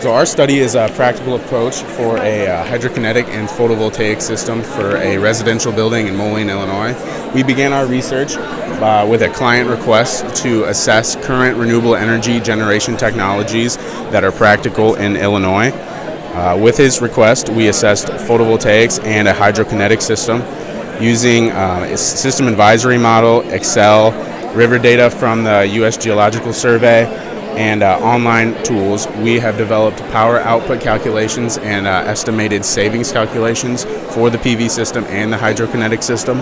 So our study is a practical approach for a hydrokinetic and photovoltaic system for a residential building in Moline, Illinois. We began our research with a client request to assess current renewable energy generation technologies that are practical in Illinois. With his request, we assessed photovoltaics and a hydrokinetic system using a system advisory model, Excel, river data from the U.S. Geological Survey, and online tools. We have developed power output calculations and estimated savings calculations for the PV system and the hydrokinetic system.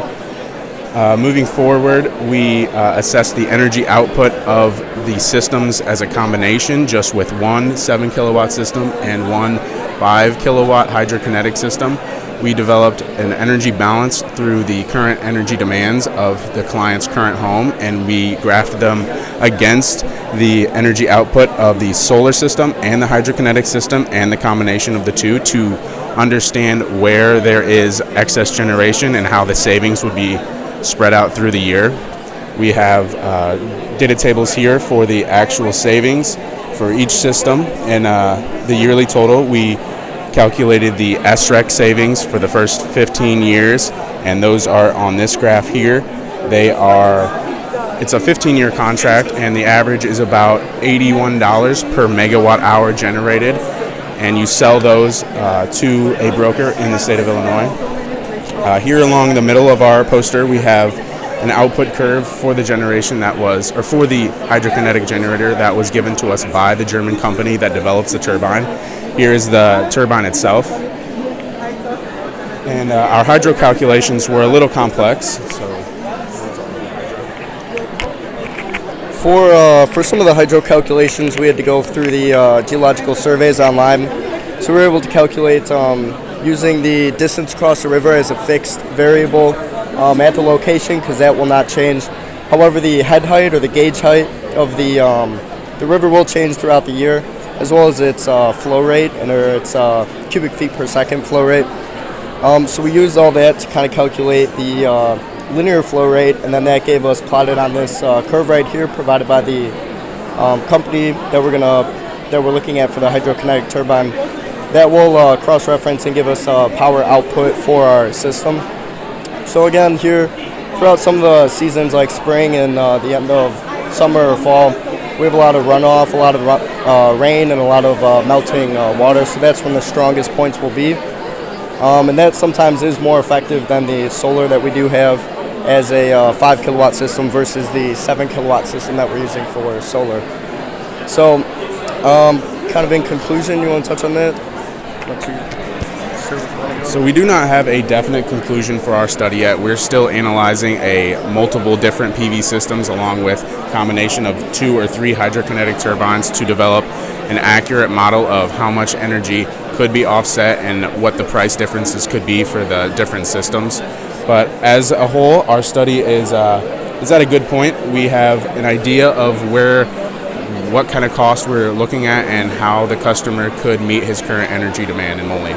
Moving forward, we assess the energy output of the systems as a combination, just with one 7 kilowatt system and one 5 kilowatt hydrokinetic system. We developed an energy balance through the current energy demands of the client's current home, and we graphed them against the energy output of the solar system and the hydrokinetic system and the combination of the two to understand where there is excess generation and how the savings would be spread out through the year. We have data tables here for the actual savings for each system and the yearly total. We calculated the SREC savings for the first 15 years, and those are on this graph here. It's a 15-year contract, and the average is about $81 per megawatt hour generated, and you sell those to a broker in the state of Illinois. Here along the middle of our poster, we have an output curve for the generation for the hydrokinetic generator that was given to us by the German company that develops the turbine. Here is the turbine itself. And our hydro calculations were a little complex. For some of the hydro calculations, we had to go through the geological surveys online. So we were able to calculate using the distance across the river as a fixed variable at the location, because that will not change. However, the head height or the gauge height of the river will change throughout the year, as well as its flow rate and its cubic feet per second flow rate. So we used all that to kind of calculate the linear flow rate, and then that gave us plotted on this curve right here provided by the company that we're looking at for the hydrokinetic turbine. That will cross-reference and give us power output for our system. So again, here throughout some of the seasons like spring and the end of summer or fall, we have a lot of runoff, a lot of rain, and a lot of melting water, so that's when the strongest points will be. And that sometimes is more effective than the solar that we do have as a 5 kilowatt system versus the 7 kilowatt system that we're using for solar. So kind of in conclusion, you want to touch on that? So we do not have a definite conclusion for our study yet. We're still analyzing multiple different PV systems along with a combination of 2 or 3 hydrokinetic turbines to develop an accurate model of how much energy could be offset and what the price differences could be for the different systems. But as a whole, our study is at a good point. We have an idea of what kind of cost we're looking at and how the customer could meet his current energy demand in Moline.